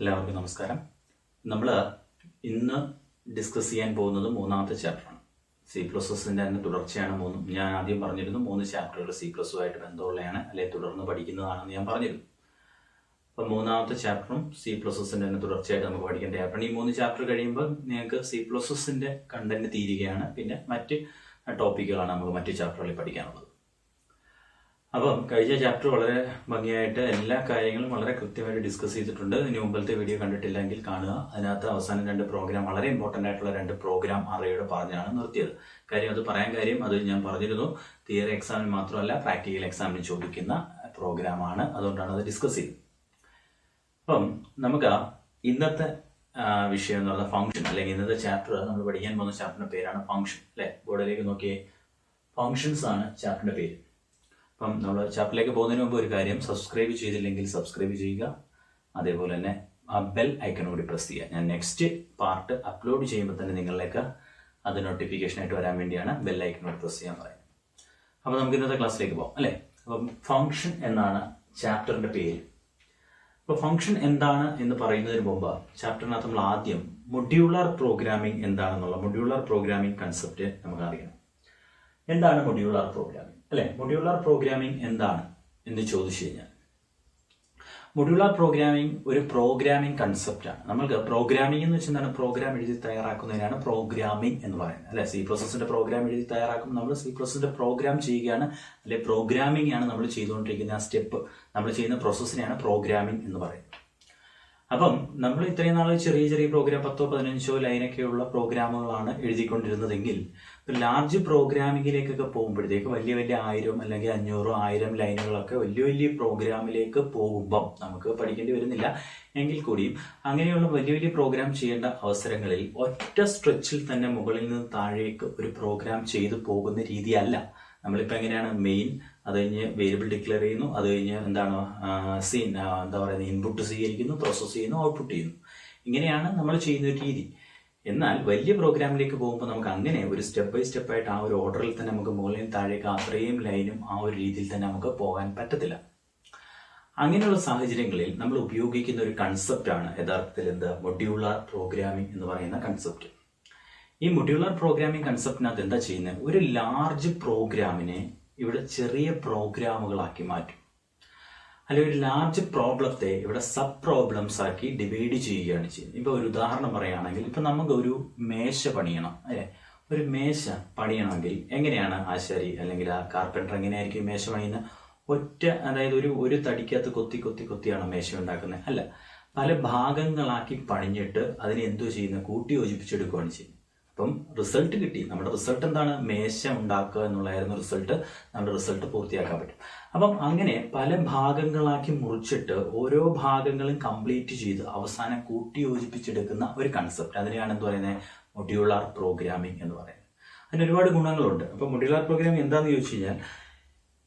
എല്ലാവർക്കും നമസ്കാരം. നമ്മൾ ഇന്ന് ഡിസ്കസ് ചെയ്യാൻ പോകുന്നത് മൂന്നാമത്തെ ചാപ്റ്ററാണ്. C++ന്റെ തന്നെ തുടർച്ചയാണ്. ഞാൻ ആദ്യം പറഞ്ഞിരുന്നു 3 ചാപ്റ്ററുകൾ C++ആയിട്ട് ബന്ധമുള്ളതാണ്, അല്ലെങ്കിൽ തുടർന്ന് പഠിക്കുന്നതാണെന്ന് ഞാൻ പറഞ്ഞിരുന്നു. അപ്പം മൂന്നാമത്തെ ചാപ്റ്ററും C++ന്റെ തന്നെ തുടർച്ചയായിട്ട് നമുക്ക് പഠിക്കേണ്ട ചാപ്റ്ററാണ്. ഈ 3 ചാപ്റ്റർ കഴിയുമ്പോൾ നിങ്ങൾക്ക് C++ന്റെ കണ്ടന്റ് തീരുകയാണ്. പിന്നെ മറ്റ് ടോപ്പിക്കുകളാണ് നമുക്ക് മറ്റ് ചാപ്റ്ററുകളിൽ പഠിക്കാനുള്ളത്. അപ്പം കഴിഞ്ഞ ചാപ്റ്റർ വളരെ ഭംഗിയായിട്ട് എല്ലാ കാര്യങ്ങളും വളരെ കൃത്യമായിട്ട് ഡിസ്കസ് ചെയ്തിട്ടുണ്ട്. ഇനി മുമ്പത്തെ വീഡിയോ കണ്ടിട്ടില്ലെങ്കിൽ കാണുക. അതിനകത്ത് അവസാനം 2 പ്രോഗ്രാം, വളരെ ഇമ്പോർട്ടൻ്റ് ആയിട്ടുള്ള 2 പ്രോഗ്രാം അറേയോട് പറഞ്ഞാണ് നിർത്തിയത്. അത് പറയാൻ കാര്യം അത് ഞാൻ പറഞ്ഞിരുന്നു, തിയറി എക്സാമിന് മാത്രമല്ല പ്രാക്ടിക്കൽ എക്സാമിന് ചോദിക്കുന്ന പ്രോഗ്രാമാണ്. അതുകൊണ്ടാണ് അത് ഡിസ്കസ് ചെയ്തത്. അപ്പം നമുക്ക് ഇന്നത്തെ വിഷയം എന്ന് പറയുന്നത് ഫംഗ്ഷൻ, അല്ലെങ്കിൽ ഇന്നത്തെ ചാപ്റ്റർ നമ്മൾ പഠിക്കാൻ പോകുന്ന ചാപ്റ്ററിന്റെ പേരാണ് ഫംഗ്ഷൻ. അല്ലെ, ബോർഡിലേക്ക് നോക്കിയേ, ഫംഗ്ഷൻസ് ആണ് ചാപ്റ്ററിന്റെ പേര്. അപ്പം നമ്മൾ ചാപ്റ്ററിലേക്ക് പോകുന്നതിന് മുമ്പ് ഒരു കാര്യം, സബ്സ്ക്രൈബ് ചെയ്തില്ലെങ്കിൽ സബ്സ്ക്രൈബ് ചെയ്യുക. അതേപോലെ തന്നെ ആ ബെൽ ഐക്കൺ കൂടി പ്രസ് ചെയ്യുക. ഞാൻ നെക്സ്റ്റ് പാർട്ട് അപ്ലോഡ് ചെയ്യുമ്പോൾ തന്നെ നിങ്ങളിലേക്ക് അത് നോട്ടിഫിക്കേഷൻ ആയിട്ട് വരാൻ വേണ്ടിയാണ് ബെൽ ഐക്കൺ കൂടി പ്രസ് ചെയ്യാൻ പറയുന്നത്. അപ്പോൾ നമുക്ക് ഇന്നത്തെ ക്ലാസ്സിലേക്ക് പോകാം അല്ലേ. അപ്പം ഫംഗ്ഷൻ എന്നാണ് ചാപ്റ്ററിന്റെ പേര്. അപ്പോൾ ഫംഗ്ഷൻ എന്താണ് എന്ന് പറയുന്നതിന് മുമ്പ് ചാപ്റ്ററിനകത്ത് നമ്മൾ ആദ്യം മൊഡ്യൂളർ പ്രോഗ്രാമിംഗ് എന്താണെന്നുള്ള മൊഡ്യൂളർ പ്രോഗ്രാമിംഗ് കൺസെപ്റ്റ് നമുക്ക് അറിയണം. എന്താണ് മൊഡ്യൂളർ പ്രോഗ്രാമിംഗ് അല്ലെ? മൊഡ്യൂളർ പ്രോഗ്രാമിംഗ് എന്താണ് എന്ന് ചോദിച്ചു കഴിഞ്ഞാൽ, മൊഡ്യൂളർ പ്രോഗ്രാമിംഗ് ഒരു പ്രോഗ്രാമിംഗ് കൺസെപ്റ്റാണ്. നമ്മൾക്ക് പ്രോഗ്രാമിംഗ് എന്ന് വെച്ചാൽ പ്രോഗ്രാം എഴുതി തയ്യാറാക്കുന്നതിനാണ് പ്രോഗ്രാമിംഗ് എന്ന് പറയുന്നത് അല്ലെ. C++ന്റെ പ്രോഗ്രാം എഴുതി തയ്യാറാക്കുമ്പോൾ നമ്മൾ C++ന്റെ പ്രോഗ്രാം ചെയ്യുകയാണ്, അല്ലെ പ്രോഗ്രാമിംഗ് ആണ് നമ്മൾ ചെയ്തുകൊണ്ടിരിക്കുന്ന ആ സ്റ്റെപ്പ്, നമ്മൾ ചെയ്യുന്ന പ്രോസസ്സിനെയാണ് പ്രോഗ്രാമിംഗ് എന്ന് പറയുന്നത്. അപ്പം നമ്മൾ ഇത്രയും നാൾ ചെറിയ ചെറിയ പ്രോഗ്രാം 10-15 ലൈനൊക്കെയുള്ള പ്രോഗ്രാമുകളാണ് എഴുതിക്കൊണ്ടിരുന്നതെങ്കിൽ ലാർജ് പ്രോഗ്രാമിങ്ങിലേക്കൊക്കെ പോകുമ്പോഴത്തേക്ക് വലിയ 1000 അല്ലെങ്കിൽ 500 1000 ലൈനുകളൊക്കെ വലിയ പ്രോഗ്രാമിലേക്ക് പോകുമ്പം നമുക്ക് പഠിക്കേണ്ടി വരുന്നില്ല. എങ്കിൽ കൂടിയും അങ്ങനെയുള്ള വലിയ പ്രോഗ്രാം ചെയ്യേണ്ട അവസരങ്ങളിൽ ഒറ്റ സ്ട്രെച്ചിൽ തന്നെ മുകളിൽ നിന്ന് താഴേക്ക് ഒരു പ്രോഗ്രാം ചെയ്തു പോകുന്ന രീതിയല്ല. നമ്മളിപ്പോൾ എങ്ങനെയാണ് മെയിൻ, അത് കഴിഞ്ഞ് വേരിയബിൾ ഡിക്ലെയർ ചെയ്യുന്നു, അത് കഴിഞ്ഞ് ഇൻപുട്ട് സ്വീകരിക്കുന്നു, പ്രോസസ് ചെയ്യുന്നു, ഔട്ട്പുട്ട് ചെയ്യുന്നു. ഇങ്ങനെയാണ് നമ്മൾ ചെയ്യുന്ന ഒരു രീതി. എന്നാൽ വലിയ പ്രോഗ്രാമിലേക്ക് പോകുമ്പോൾ നമുക്ക് അങ്ങനെ ഒരു സ്റ്റെപ്പ് ബൈ സ്റ്റെപ്പ് ആയിട്ട് ആ ഒരു ഓർഡറിൽ തന്നെ നമുക്ക് മുകളിൽ താഴേക്ക് അത്രയും ലൈനും ആ ഒരു രീതിയിൽ തന്നെ നമുക്ക് പോകാൻ പറ്റത്തില്ല. അങ്ങനെയുള്ള സാഹചര്യങ്ങളിൽ നമ്മൾ ഉപയോഗിക്കുന്ന ഒരു കൺസെപ്റ്റാണ് യഥാർത്ഥത്തിൽ മൊഡ്യൂളർ പ്രോഗ്രാമിംഗ് എന്ന് പറയുന്ന കൺസെപ്റ്റ്. ഈ മൊഡ്യൂളർ പ്രോഗ്രാമിംഗ് കൺസെപ്റ്റിനകത്ത് എന്താ ചെയ്യുന്നത്, ഒരു ലാർജ് പ്രോഗ്രാമിനെ ഇവിടെ ചെറിയ പ്രോഗ്രാമുകളാക്കി മാറ്റും, അല്ലെങ്കിൽ ഒരു ലാർജ് പ്രോബ്ലത്തെ ഇവിടെ സബ് പ്രോബ്ലംസ് ആക്കി ഡിവൈഡ് ചെയ്യുകയാണ് ചെയ്യുന്നത്. ഇപ്പൊ ഒരു ഉദാഹരണം പറയുകയാണെങ്കിൽ, ഇപ്പൊ നമുക്ക് ഒരു മേശ പണിയണം അല്ലെ. ഒരു മേശ പണിയണമെങ്കിൽ എങ്ങനെയാണ് ആശാരി അല്ലെങ്കിൽ ആ കാർപ്പൻറ്റർ എങ്ങനെയായിരിക്കും മേശ പണിയുന്നത്? അതായത് ഒരു തടിക്കകത്ത് കൊത്തിയാണ് മേശ ഉണ്ടാക്കുന്നത് അല്ല, പല ഭാഗങ്ങളാക്കി പണിഞ്ഞിട്ട് അതിനെ എന്തോ ചെയ്യുന്നത്, കൂട്ടി യോജിപ്പിച്ചെടുക്കുകയാണ് ചെയ്യുന്നത്. അപ്പം റിസൾട്ട് കിട്ടി. നമ്മുടെ റിസൾട്ട് എന്താണ്? മേശ ഉണ്ടാക്കുക എന്നുള്ളതായിരുന്നു റിസൾട്ട്. നമ്മുടെ റിസൾട്ട് പൂർത്തിയാക്കാൻ പറ്റും. അപ്പം അങ്ങനെ പല ഭാഗങ്ങളാക്കി മുറിച്ചിട്ട് ഓരോ ഭാഗങ്ങളും കംപ്ലീറ്റ് ചെയ്ത് അവസാനം കൂട്ടി യോജിപ്പിച്ചെടുക്കുന്ന ഒരു കൺസെപ്റ്റ്, അതിനെയാണ് എന്ത് പറയുന്നത്, മൊഡ്യൂളർ പ്രോഗ്രാമിംഗ് എന്ന് പറയുന്നത്. അതിന് ഒരുപാട് ഗുണങ്ങളുണ്ട്. അപ്പം മൊഡ്യൂളർ പ്രോഗ്രാമിംഗ് എന്താണെന്ന് ചോദിച്ചു കഴിഞ്ഞാൽ,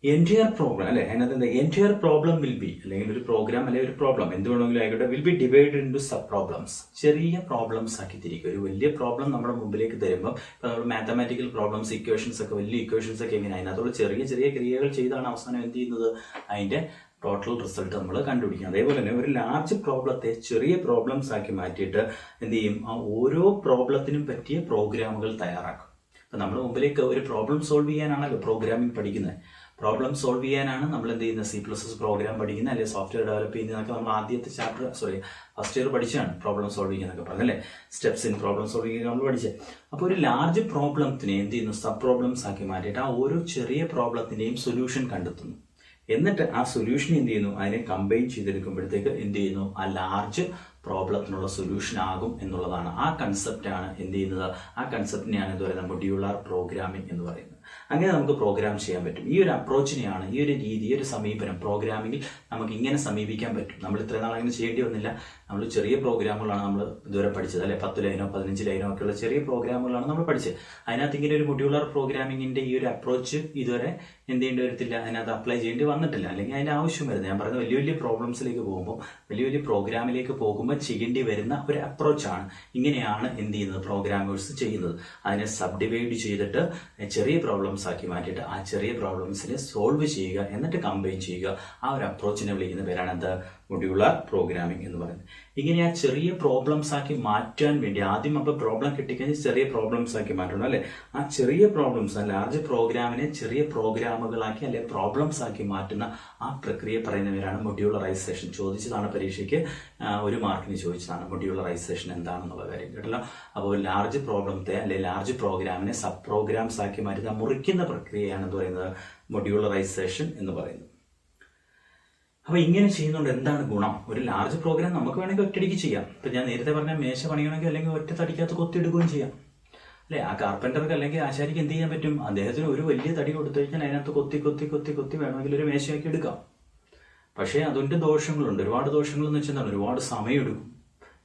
എൻറ്റയർ പ്രോഗ്രാം അല്ലെ, അതിനകത്ത് എൻറ്റയർ പ്രോബ്ലം വിൽ ബി, അല്ലെങ്കിൽ ഒരു പ്രോഗ്രാം അല്ലെങ്കിൽ ഒരു പ്രോബ്ലം എന്ത് വേണമെങ്കിലും ആയിക്കോട്ടെ, will be divided into sub problems. ചെറിയ പ്രോബ്ലംസ് ആക്കി തിരിക്കുക. ഒരു വലിയ പ്രോബ്ലം നമ്മുടെ മുമ്പിലേക്ക് തരുമ്പോൾ, ഇപ്പൊ നമ്മൾ മാത്തമാറ്റിക്കൽ പ്രോബ്ലംസ്, ഇക്വേഷൻസ് ഒക്കെ, വലിയ ഇക്വേഷൻസ് ഒക്കെ എങ്ങനെ അതിനകത്തുള്ള ചെറിയ ക്രിയകൾ ചെയ്താണ് അവസാനം എന്ത് ചെയ്യുന്നത്, അതിന്റെ ടോട്ടൽ റിസൾട്ട് നമ്മൾ കണ്ടുപിടിക്കും. അതേപോലെ തന്നെ ഒരു ലാർജ് പ്രോബ്ലത്തെ ചെറിയ പ്രോബ്ലംസ് ആക്കി മാറ്റിയിട്ട് എന്ത് ചെയ്യും, ആ ഓരോ പ്രോബ്ലത്തിനും പറ്റിയ പ്രോഗ്രാമുകൾ തയ്യാറാക്കും. ഇപ്പൊ നമ്മുടെ മുമ്പിലേക്ക് ഒരു പ്രോബ്ലം സോൾവ് ചെയ്യാനാണല്ലോ പ്രോഗ്രാമിംഗ് പഠിക്കുന്നത്. പ്രോബ്ലം സോൾവ് ചെയ്യാനാണ് നമ്മൾ എന്ത് ചെയ്യുന്നത്, C++ പ്രോഗ്രാം പഠിക്കുന്നത്, അല്ലെങ്കിൽ സോഫ്റ്റ്വെയർ ഡെവലപ്പ് ചെയ്യുന്നതൊക്കെ നമ്മൾ ആദ്യത്തെ ഫസ്റ്റ് ഇയർ പഠിച്ചാണ് പ്രോബ്ലം സോൾവിംഗ് എന്നൊക്കെ പറഞ്ഞത് അല്ലേ. സ്റ്റെപ്സ് ഇൻ പ്രോബ്ലം സോൾവിംഗ് നമ്മൾ പഠിച്ചത്. അപ്പോൾ ഒരു ലാർജ് പ്രോബ്ലത്തിനെ എന്ത് ചെയ്യുന്നു, സബ് പ്രോബ്ലംസ് ആക്കി മാറ്റിയിട്ട് ആ ഓരോ ചെറിയ പ്രോബ്ലത്തിന്റെയും സൊല്യൂഷൻ കണ്ടെത്തുന്നു. എന്നിട്ട് ആ സൊല്യൂഷൻ എന്ത് ചെയ്യുന്നു, അതിനെ കമ്പൈൻ ചെയ്തെടുക്കുമ്പോഴത്തേക്ക് എന്ത് ചെയ്യുന്നു, ആ ലാർജ് പ്രോബ്ലത്തിനുള്ള സൊല്യൂഷൻ ആകും എന്നുള്ളതാണ്. ആ കൺസെപ്റ്റാണ് എന്ത് ചെയ്യുന്നത്, ആ കൺസെപ്റ്റിനെയാണ് എന്ത് പറയുന്നത്, മൊഡ്യൂളർ പ്രോഗ്രാമിംഗ് എന്ന് പറയുന്നത്. അങ്ങനെ നമുക്ക് പ്രോഗ്രാം ചെയ്യാൻ പറ്റും. ഈ ഒരു അപ്രോച്ചിനെയാണ്, ഈ ഒരു രീതി, ഈ ഒരു സമീപനം പ്രോഗ്രാമിംഗിൽ നമുക്ക് ഇങ്ങനെ സമീപിക്കാൻ പറ്റും. നമ്മൾ ഇത്രയും നാൾ അങ്ങനെ ചെയ്യേണ്ടി വന്നില്ല. നമ്മൾ ചെറിയ പ്രോഗ്രാമുകളാണ് നമ്മൾ ഇതുവരെ പഠിച്ചത് അല്ലെ. 10 ലൈനോ 15 ലൈനോ ഒക്കെയുള്ള ചെറിയ പ്രോഗ്രാമുകളാണ് നമ്മൾ പഠിച്ചത്. അതിനകത്ത് ഇങ്ങനെ ഒരു മൊഡ്യൂളർ പ്രോഗ്രാമിംഗിന്റെ ഈ ഒരു അപ്രോച്ച് ഇതുവരെ എന്ത് ചെയ്യേണ്ടി വരത്തില്ല, അതിനകത്ത് അപ്ലൈ ചെയ്യേണ്ടി വന്നിട്ടില്ല, അല്ലെങ്കിൽ അതിന്റെ ആവശ്യം വരുന്നത്. ഞാൻ പറയുന്നത് വലിയ പ്രോബ്ലംസിലേക്ക് പോകുമ്പോൾ, വലിയ പ്രോഗ്രാമിലേക്ക് പോകുമ്പോൾ ചെയ്യേണ്ടി വരുന്ന ഒരു അപ്രോച്ചാണ്. ഇങ്ങനെയാണ് എന്ത് ചെയ്യുന്നത്, പ്രോഗ്രാമേഴ്സ് ചെയ്യുന്നത്. അതിനെ സബ് ഡിവൈഡ് ചെയ്തിട്ട് ചെറിയ പ്രോബ്ലംസ് ആക്കി മാറ്റിയിട്ട് ആ ചെറിയ പ്രോബ്ലംസിനെ സോൾവ് ചെയ്യുക, എന്നിട്ട് കമ്പൈൻ ചെയ്യുക. ആ ഒരു അപ്രോച്ചിനെ വിളിക്കുന്ന പേരാണ് എന്ത്, മൊഡ്യൂളർ പ്രോഗ്രാമിംഗ് എന്ന് പറയുന്നത്. ഇങ്ങനെ ആ ചെറിയ പ്രോബ്ലംസ് ആക്കി മാറ്റാൻ വേണ്ടി ആദ്യം അപ്പോൾ പ്രോബ്ലം കിട്ടിക്കഴിഞ്ഞാൽ ചെറിയ പ്രോബ്ലംസ് ആക്കി മാറ്റണം അല്ലെ. ആ ചെറിയ പ്രോബ്ലംസ് ലാർജ് പ്രോഗ്രാമിനെ ചെറിയ പ്രോഗ്രാമുകളാക്കി അല്ലെ പ്രോബ്ലംസ് ആക്കി മാറ്റുന്ന ആ പ്രക്രിയ പറയുന്നവരാണ് മൊഡ്യൂളറൈസേഷൻ. ചോദിച്ചതാണ് പരീക്ഷയ്ക്ക്, 1 മാർക്കിന് ചോദിച്ചതാണ് മൊഡ്യൂളറൈസേഷൻ എന്താണെന്നുള്ള കാര്യം കേട്ടല്ലോ. അപ്പോൾ ലാർജ് പ്രോബ്ലത്തെ അല്ലെ ലാർജ് പ്രോഗ്രാമിനെ സബ് പ്രോഗ്രാംസ് ആക്കി മാറ്റുന്ന മുറിക്കുന്ന പ്രക്രിയയാണ് എന്ന് പറയുന്നത് മൊഡ്യൂളറൈസേഷൻ എന്ന് പറയുന്നത്. അപ്പൊ ഇങ്ങനെ ചെയ്യുന്നതുകൊണ്ട് എന്താണ് ഗുണം? ഒരു ലാർജ് പ്രോഗ്രാം നമുക്ക് വേണമെങ്കിൽ ഒറ്റയടിക്ക് ചെയ്യാം. ഇപ്പൊ ഞാൻ നേരത്തെ പറഞ്ഞ മേശ പണിയണമെങ്കിൽ അല്ലെങ്കിൽ ഒറ്റ തടിക്കകത്ത് കൊത്തിയെടുക്കുകയും ചെയ്യാം അല്ലെ. ആ കാർപ്പന്റർക്ക് അല്ലെങ്കിൽ ആശാരിക്ക് എന്ത് ചെയ്യാൻ പറ്റും? അദ്ദേഹത്തിന് ഒരു വലിയ തടി കൊടുത്തു കഴിഞ്ഞാൽ അതിനകത്ത് കൊത്തി കൊത്തി കൊത്തി കൊത്തി വേണമെങ്കിൽ ഒരു മേശയാക്കി എടുക്കാം. പക്ഷേ അതിന്റെ ദോഷങ്ങളുണ്ട്. ഒരുപാട് ദോഷങ്ങൾ എന്ന് വെച്ചാൽ ഒരുപാട് സമയമെടുക്കും.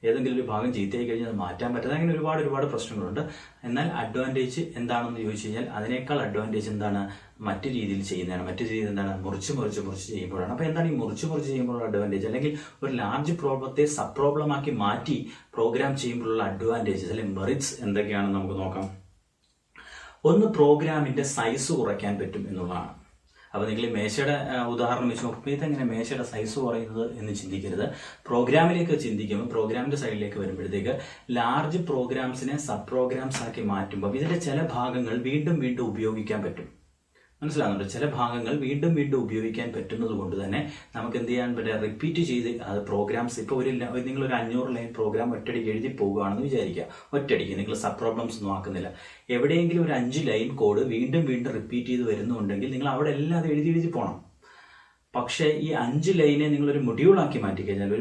ഏതെങ്കിലും ഒരു ഭാഗം ചീത്തയായി കഴിഞ്ഞാൽ അത് മാറ്റാൻ പറ്റാതെ അങ്ങനെ ഒരുപാട് പ്രശ്നങ്ങളുണ്ട്. എന്നാൽ അഡ്വാൻറ്റേജ് എന്താണെന്ന് ചോദിച്ചു കഴിഞ്ഞാൽ അതിനേക്കാൾ അഡ്വാൻറ്റേജ് എന്താണ്? മറ്റു രീതിയിൽ ചെയ്യുന്നതാണ്. മറ്റു രീതി എന്താണ്? മുറിച്ച് ചെയ്യുമ്പോഴാണ്. അപ്പോൾ എന്താണ് ഈ മുറിച്ച് ചെയ്യുമ്പോഴുള്ള അഡ്വാൻറ്റേജ്? അല്ലെങ്കിൽ ഒരു ലാർജ് പ്രോബ്ലത്തെ സബ് പ്രോബ്ലമാക്കി മാറ്റി പ്രോഗ്രാം ചെയ്യുമ്പോഴുള്ള അഡ്വാൻറ്റേജസ് അല്ലെങ്കിൽ മെറിറ്റ്സ് എന്തൊക്കെയാണെന്ന് നമുക്ക് നോക്കാം. ഒന്ന്, പ്രോഗ്രാമിന്റെ സൈസ് കുറയ്ക്കാൻ പറ്റും എന്നുള്ളതാണ്. അപ്പോൾ നിങ്ങൾ മേശയുടെ ഉദാഹരണം വെച്ച് നോക്കുമ്പോൾ ഇതെങ്ങനെ മേശയുടെ സൈസ് കുറയുന്നത് എന്ന് ചിന്തിക്കരുത്. പ്രോഗ്രാമിലേക്ക് ചിന്തിക്കുമ്പോൾ പ്രോഗ്രാമിന്റെ സൈഡിലേക്ക് വരുമ്പോഴത്തേക്ക് ലാർജ് പ്രോഗ്രാംസിനെ സബ് പ്രോഗ്രാംസ് ആക്കി മാറ്റുമ്പോൾ ഇതിന്റെ ചില ഭാഗങ്ങൾ വീണ്ടും ഉപയോഗിക്കാൻ പറ്റും. മനസ്സിലാകുന്നുണ്ട്? ചില ഭാഗങ്ങൾ വീണ്ടും ഉപയോഗിക്കാൻ പറ്റുന്നത് കൊണ്ട് തന്നെ നമുക്ക് എന്ത് ചെയ്യാൻ പറ്റുക? റിപ്പീറ്റ് ചെയ്ത് അത് പ്രോഗ്രാംസ് ഇപ്പോൾ നിങ്ങൾ ഒരു 500 ലൈൻ പ്രോഗ്രാം ഒറ്റയടിക്ക് എഴുതി പോവുകയാണെന്ന് വിചാരിക്കുക. ഒറ്റയടിക്ക് നിങ്ങൾ സബ് പ്രോബ്ലംസ് ഒന്നും ആക്കുന്നില്ല. എവിടെയെങ്കിലും ഒരു 5 ലൈൻ കോഡ് വീണ്ടും റിപ്പീറ്റ് ചെയ്ത് വരുന്നുണ്ടെങ്കിൽ നിങ്ങൾ അവിടെ എല്ലാം അത് എഴുതി പോകണം. പക്ഷേ ഈ 5 ലൈനെ നിങ്ങളൊരു മൊഡ്യൂളാക്കി മാറ്റിക്കഴിഞ്ഞാൽ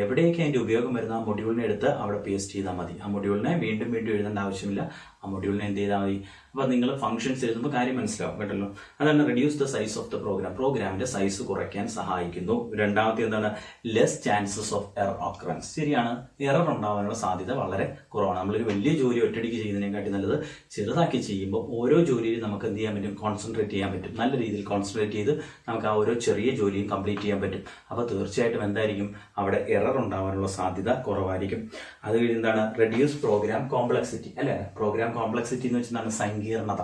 എവിടെയൊക്കെ അതിന്റെ ഉപയോഗം വരുന്ന ആ മൊഡ്യൂളിനെ എടുത്ത് അവിടെ പേസ്റ്റ് ചെയ്താൽ മതി. ആ മൊഡ്യൂളിനെ വീണ്ടും എഴുതേണ്ട ആവശ്യമില്ല. ആ മൊഡ്യൂളിനെ എന്ത് ചെയ്താൽ മതി? അപ്പോൾ നിങ്ങൾ ഫംഗ്ഷൻസ് എഴുതുമ്പോൾ കാര്യം മനസ്സിലാവും കേട്ടല്ലോ. അതാണ് reduce the size of the program. പ്രോഗ്രാമിന്റെ സൈസ് കുറയ്ക്കാൻ സഹായിക്കുന്നു. രണ്ടാമത്തെ എന്താണ്? Less chances of error occurrence. ശരിയാണ്, എറർ ഉണ്ടാവാനുള്ള സാധ്യത വളരെ കുറവാണ്. നമ്മളൊരു വലിയ ജോലി ഒറ്റയടിക്ക് ചെയ്യുന്നതിനെക്കാട്ടി നല്ലത് ചെറുതാക്കി ചെയ്യുമ്പോൾ ഓരോ ജോലിയിലും നമുക്ക് എന്ത് ചെയ്യാൻ പറ്റും? കോൺസെൻട്രേറ്റ് ചെയ്യാൻ പറ്റും. നല്ല രീതിയിൽ കോൺസെൻട്രേറ്റ് ചെയ്ത് നമുക്ക് ആ ഓരോ ചെറിയ ജോലിയും കംപ്ലീറ്റ് ചെയ്യാൻ പറ്റും. അപ്പോൾ തീർച്ചയായിട്ടും എന്തായിരിക്കും? അവിടെ എറർ ഉണ്ടാവാനുള്ള സാധ്യത കുറവായിരിക്കും. അത് കഴിഞ്ഞ് എന്താണ്? റെഡ്യൂസ് പ്രോഗ്രാം കോംപ്ലക്സിറ്റി അല്ലെ. പ്രോഗ്രാം കോംപ്ലക്സിറ്റി എന്ന് വെച്ചാൽ സങ്കീർണത.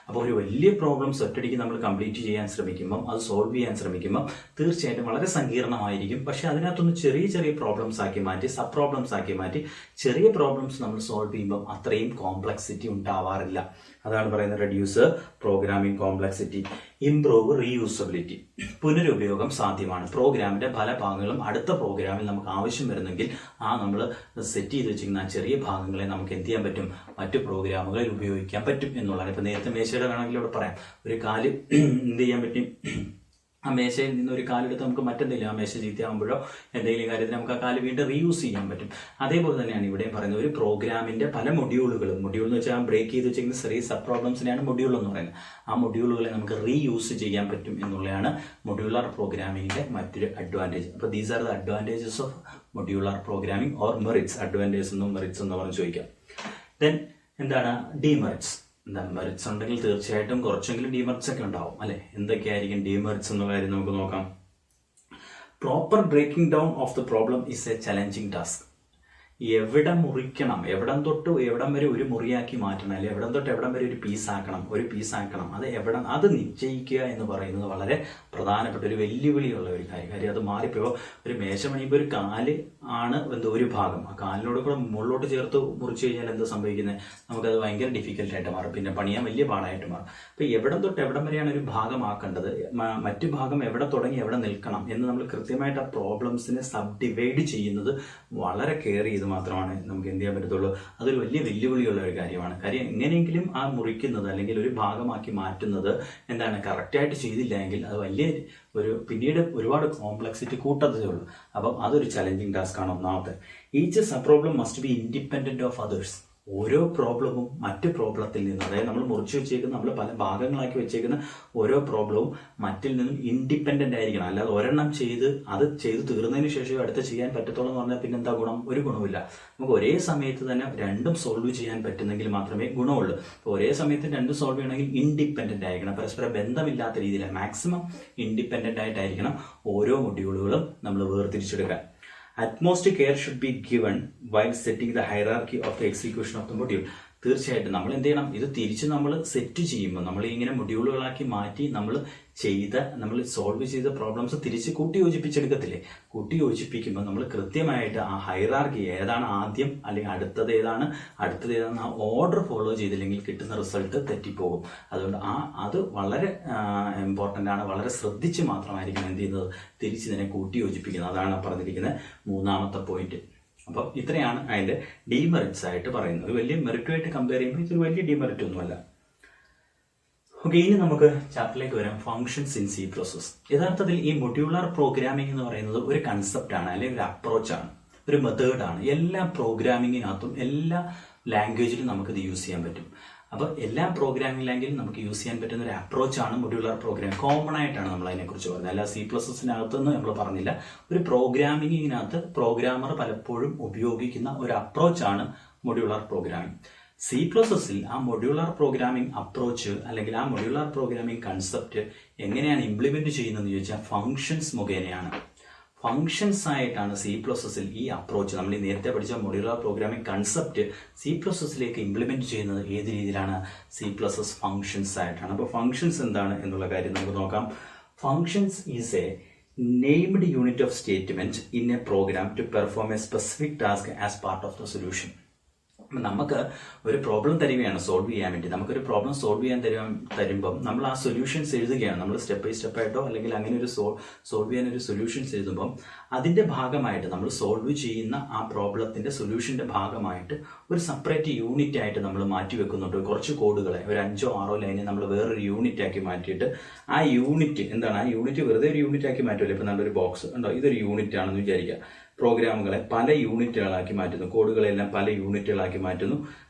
അപ്പോൾ ഒരു വലിയ പ്രോബ്ലംസ് ഒറ്റയടിക്ക് നമ്മൾ കംപ്ലീറ്റ് ചെയ്യാൻ ശ്രമിക്കുമ്പോൾ, അത് സോൾവ് ചെയ്യാൻ ശ്രമിക്കുമ്പോൾ തീർച്ചയായിട്ടും വളരെ സങ്കീർണമായിരിക്കും. പക്ഷെ അതിനകത്തൊന്ന് ചെറിയ പ്രോബ്ലംസ് ആക്കി മാറ്റി സബ് പ്രോബ്ലംസ് ആക്കി മാറ്റി ചെറിയ പ്രോബ്ലംസ് നമ്മൾ സോൾവ് ചെയ്യുമ്പോൾ അത്രയും കോംപ്ലക്സിറ്റി ഉണ്ടാവാറില്ല. അതാണ് പറയുന്നത് reduce programming complexity. Improve reusability. പുനരുപയോഗം സാധ്യമാണ്. പ്രോഗ്രാമിന്റെ പല ഭാഗങ്ങളും അടുത്ത പ്രോഗ്രാമിൽ നമുക്ക് ആവശ്യം വരുന്നെങ്കിൽ നമ്മൾ സെറ്റ് ചെയ്ത് വെച്ചിരിക്കുന്ന ചെറിയ ഭാഗങ്ങളെ നമുക്ക് എന്ത് ചെയ്യാൻ പറ്റും? മറ്റു പ്രോഗ്രാമുകളിൽ ഉപയോഗിക്കാൻ പറ്റും എന്നുള്ളതാണ്. ഇപ്പൊ നേരത്തെ മേശയുടെ വേണമെങ്കിൽ ഇവിടെ പറയാം. ഒരു കാല് എന്ത് ചെയ്യാൻ പറ്റും? ആ മേശയിൽ നിന്ന് ഒരു കാലെടുത്ത് നമുക്ക് മറ്റെന്തെങ്കിലും ആ മേശ ചീത്തയാകുമ്പോഴോ എന്തെങ്കിലും കാര്യത്തിൽ നമുക്ക് ആ കാല് വീണ്ടും റീയൂസ് ചെയ്യാൻ പറ്റും. അതേപോലെ തന്നെയാണ് ഇവിടെയും പറയുന്നത്. ഒരു പ്രോഗ്രാമിന്റെ പല മൊഡ്യൂൾ എന്ന് വെച്ചാൽ ബ്രേക്ക് ചെയ്ത് വെച്ചിരിക്കുന്ന ചെറിയ സബ് പ്രോബ്ലംസിനെയാണ് മൊഡ്യൂൾ എന്ന് പറയുന്നത്. ആ മൊഡ്യൂളുകളെ നമുക്ക് റീയൂസ് ചെയ്യാൻ പറ്റും എന്നുള്ളതാണ് മൊഡ്യൂളർ പ്രോഗ്രാമിംഗിന്റെ മറ്റൊരു അഡ്വാൻറ്റേജ്. അപ്പോൾ these are the advantages of modular programming or merits. Advantage എന്നും മെറിറ്റ്സ് എന്ന് പറഞ്ഞ് ചോദിക്കാം. ദെൻ എന്താണ് ഡിമെറിറ്റ്സ്? മെറിറ്റ്സ് ഉണ്ടെങ്കിൽ തീർച്ചയായിട്ടും കുറച്ചെങ്കിലും ഡിമെറിറ്റ്സ് ഒക്കെ ഉണ്ടാവും അല്ലെ. എന്തൊക്കെയായിരിക്കും ഡിമെറിറ്റ്സ് എന്ന കാര്യം നമുക്ക് നോക്കാം. Proper breaking down of the problem is a challenging task. എവിടെ മുറിക്കണം, എവിടം തൊട്ട് എവിടം വരെ ഒരു മുറിയാക്കി മാറ്റണം, അല്ലെങ്കിൽ എവിടം തൊട്ട് എവിടം വരെ ഒരു പീസാക്കണം, അത് നിശ്ചയിക്കുക എന്ന് പറയുന്നത് വളരെ പ്രധാനപ്പെട്ട ഒരു വെല്ലുവിളിയുള്ള ഒരു കാര്യം. അത് മാറിപ്പോയോ ഒരു മേശ പണിയുമ്പോൾ ഒരു കാല് ആണ് ഒരു ഭാഗം, ആ കാലിനോട് കൂടെ മുകളിലോട്ട് ചേർത്ത് മുറിച്ചു കഴിഞ്ഞാൽ എന്താ സംഭവിക്കുന്നത്? നമുക്കത് ഭയങ്കര ഡിഫിക്കൽട്ടായിട്ട് മാറും. പിന്നെ പണിയാൻ വലിയ പാടായിട്ട് മാറും. അപ്പൊ എവിടം തൊട്ട് എവിടം വരെയാണ് ഒരു ഭാഗമാക്കേണ്ടത്, മറ്റു ഭാഗം എവിടെ തുടങ്ങി എവിടെ നിൽക്കണം എന്ന് നമ്മൾ കൃത്യമായിട്ട് ആ പ്രോബ്ലംസിനെ സബ് ഡിവൈഡ് ചെയ്യുന്നത് വളരെ കെയർ ചെയ്ത് മാത്രമാണ് നമുക്ക് എന്ത് ചെയ്യാൻ പറ്റത്തുള്ളൂ. അതൊരു വലിയ വെല്ലുവിളിയുള്ള ഒരു കാര്യമാണ്. കാര്യം എങ്ങനെയെങ്കിലും ആ മുറിക്കുന്നത് അല്ലെങ്കിൽ ഒരു ഭാഗമാക്കി മാറ്റുന്നത് എന്താണ് കറക്റ്റായിട്ട് ചെയ്തില്ല എങ്കിൽ അത് വലിയ പിന്നീട് ഒരുപാട് കോംപ്ലക്സിറ്റി കൂട്ടത്തേ ഉള്ളൂ. അപ്പം അതൊരു ചലഞ്ചിങ് ടാസ്ക് ആണ്. ഒന്നാമത്തെ, each sub problem must be independent of others. ഓരോ പ്രോബ്ലവും മറ്റു പ്രോബ്ലത്തിൽ നിന്ന്, അതായത് നമ്മൾ മുറിച്ചു വെച്ചേക്കുന്ന, നമ്മൾ പല ഭാഗങ്ങളാക്കി വെച്ചേക്കുന്ന ഓരോ പ്രോബ്ലവും മറ്റിൽ നിന്നും ഇൻഡിപെൻഡന്റ് ആയിരിക്കണം. അല്ലാതെ ഒരെണ്ണം അത് ചെയ്ത് തീർന്നതിന് ശേഷം അടുത്ത് ചെയ്യാൻ പറ്റത്തുള്ളൂ എന്ന് പറഞ്ഞാൽ പിന്നെ എന്താ ഗുണം? ഒരു ഗുണമില്ല. നമുക്ക് ഒരേ സമയത്ത് തന്നെ രണ്ടും സോൾവ് ചെയ്യാൻ പറ്റുന്നെങ്കിൽ മാത്രമേ ഗുണമുള്ളൂ. അപ്പോൾ ഒരേ സമയത്ത് രണ്ടും സോൾവ് ചെയ്യണമെങ്കിൽ ഇൻഡിപെൻഡന്റ് ആയിരിക്കണം, പരസ്പരം ബന്ധമില്ലാത്ത രീതിയിൽ മാക്സിമം ഇൻഡിപെൻഡന്റ് ആയിട്ടായിരിക്കണം ഓരോ മൊഡ്യൂളുകളും നമ്മൾ വേർതിരിച്ചെടുക്കാൻ. Utmost care should be given while setting the hierarchy of the execution of the module. തീർച്ചയായിട്ടും നമ്മൾ എന്ത് ചെയ്യണം, ഇത് തിരിച്ച് നമ്മൾ സെറ്റ് ചെയ്യുമ്പോൾ നമ്മൾ ഇങ്ങനെ മൊഡ്യൂളുകളാക്കി മാറ്റി നമ്മൾ സോൾവ് ചെയ്ത പ്രോബ്ലംസ് തിരിച്ച് കൂട്ടി യോജിപ്പിച്ചെടുക്കത്തില്ലേ. കൂട്ടി യോജിപ്പിക്കുമ്പോൾ നമ്മൾ കൃത്യമായിട്ട് ആ ഹൈറാർക്കി ഏതാണ് ആദ്യം അല്ലെങ്കിൽ അടുത്തത് ഏതാണ് ആ ഓർഡർ ഫോളോ ചെയ്തില്ലെങ്കിൽ കിട്ടുന്ന റിസൾട്ട് തെറ്റിപ്പോകും. അതുകൊണ്ട് അത് വളരെ ഇമ്പോർട്ടൻ്റ് ആണ്. വളരെ ശ്രദ്ധിച്ച് മാത്രമായിരിക്കും എന്ത് ചെയ്യുന്നത്, തിരിച്ചിതിനെ കൂട്ടി യോജിപ്പിക്കുന്നത്. അതാണ് പറഞ്ഞിരിക്കുന്ന മൂന്നാമത്തെ പോയിന്റ്. അപ്പം ഇത്രയാണ് അതിന്റെ ഡീമെറിറ്റ്സ് ആയിട്ട് പറയുന്നത്. ഒരു വലിയ മെറിറ്റുമായിട്ട് കമ്പയർ ചെയ്യുമ്പോൾ ഇതൊരു വലിയ ഡീമെറിറ്റ് ഒന്നുമല്ല. ഓക്കെ, ഇനി നമുക്ക് ചാപ്റ്ററിലേക്ക് വരാം. Functions in C++. യഥാർത്ഥത്തിൽ ഈ മൊഡ്യൂളർ പ്രോഗ്രാമിംഗ് എന്ന് പറയുന്നത് ഒരു കൺസെപ്റ്റ് ആണ്, അല്ലെങ്കിൽ ഒരു അപ്രോച്ചാണ്, ഒരു മെത്തേഡാണ്. എല്ലാ പ്രോഗ്രാമിങ്ങിനകത്തും എല്ലാ ലാംഗ്വേജിലും നമുക്കിത് യൂസ് ചെയ്യാൻ പറ്റും. അപ്പോൾ എല്ലാ പ്രോഗ്രാമിംഗ് ലാംഗ്വേജിലും നമുക്ക് യൂസ് ചെയ്യാൻ പറ്റുന്ന ഒരു അപ്രോച്ചാണ് മൊഡ്യൂളർ പ്രോഗ്രാമിംഗ്. കോമൺ ആയിട്ടാണ് നമ്മൾ അതിനെക്കുറിച്ച് പറഞ്ഞത്, അല്ല C++നകത്തൊന്നും നമ്മൾ പറഞ്ഞില്ല. ഒരു പ്രോഗ്രാമിങ്ങിനകത്ത് പ്രോഗ്രാമർ പലപ്പോഴും ഉപയോഗിക്കുന്ന ഒരു അപ്രോച്ചാണ് മൊഡ്യൂളർ പ്രോഗ്രാമിംഗ്. C++ൽ ആ മൊഡ്യൂളർ പ്രോഗ്രാമിംഗ് അപ്രോച്ച് അല്ലെങ്കിൽ ആ മൊഡ്യൂളർ പ്രോഗ്രാമിംഗ് കൺസെപ്റ്റ് എങ്ങനെയാണ് ഇംപ്ലിമെന്റ് ചെയ്യുന്നതെന്ന് ചോദിച്ചാൽ ഫങ്ഷൻസ് മുഖേനയാണ്. ഫങ്ഷൻസ് ആയിട്ടാണ് C++ൽ ഈ അപ്രോച്ച്, നമ്മൾ ഈ നേരത്തെ പഠിച്ച മൊഡ്യൂളർ പ്രോഗ്രാമിംഗ് കൺസെപ്റ്റ് C++ലേക്ക് ഇംപ്ലിമെന്റ് ചെയ്യുന്നത് ഏത് രീതിയിലാണ്? C++ ഫങ്ഷൻസ് ആയിട്ടാണ്. അപ്പോൾ ഫങ്ഷൻസ് എന്താണ് എന്നുള്ള കാര്യം നമുക്ക് നോക്കാം. Functions is A named unit of statement in a program to perform a specific task as part of the solution. നമുക്ക് ഒരു പ്രോബ്ലം തരികയാണ് സോൾവ് ചെയ്യാൻ വേണ്ടി. നമുക്കൊരു പ്രോബ്ലം സോൾവ് ചെയ്യാൻ തരുമ്പം നമ്മൾ ആ സൊല്യൂഷൻസ് എഴുതുകയാണ്. നമ്മൾ സ്റ്റെപ്പ് ബൈ സ്റ്റെപ്പ് ആയിട്ടോ അല്ലെങ്കിൽ അങ്ങനെ ഒരു സോൾവ് ചെയ്യാൻ ഒരു സൊല്യൂഷൻസ് എഴുതുമ്പം അതിന്റെ ഭാഗമായിട്ട് നമ്മൾ സോൾവ് ചെയ്യുന്ന ആ പ്രോബ്ലത്തിന്റെ സൊല്യൂഷന്റെ ഭാഗമായിട്ട് ഒരു സെപ്പറേറ്റ് യൂണിറ്റ് ആയിട്ട് നമ്മൾ മാറ്റി വെക്കുന്നുണ്ട്. കുറച്ച് കോഡുകളെ ഒരു 5-6 ലൈനെ നമ്മൾ വേറൊരു യൂണിറ്റ് ആക്കി മാറ്റിയിട്ട് ആ യൂണിറ്റ് എന്താണ്, ആ യൂണിറ്റ് വെറുതെ ഒരു യൂണിറ്റ് ആക്കി മാറ്റുമല്ലോ. ഇപ്പം നല്ലൊരു ബോക്സ് ഉണ്ടോ, ഇതൊരു യൂണിറ്റ് ആണെന്ന് വിചാരിക്കുക. പ്രോഗ്രാമുകളെ പല യൂണിറ്റുകളാക്കി മാറ്റുന്നു, കോഡുകളെല്ലാം പല യൂണിറ്റുകളാക്കി മാറ്റുന്നു.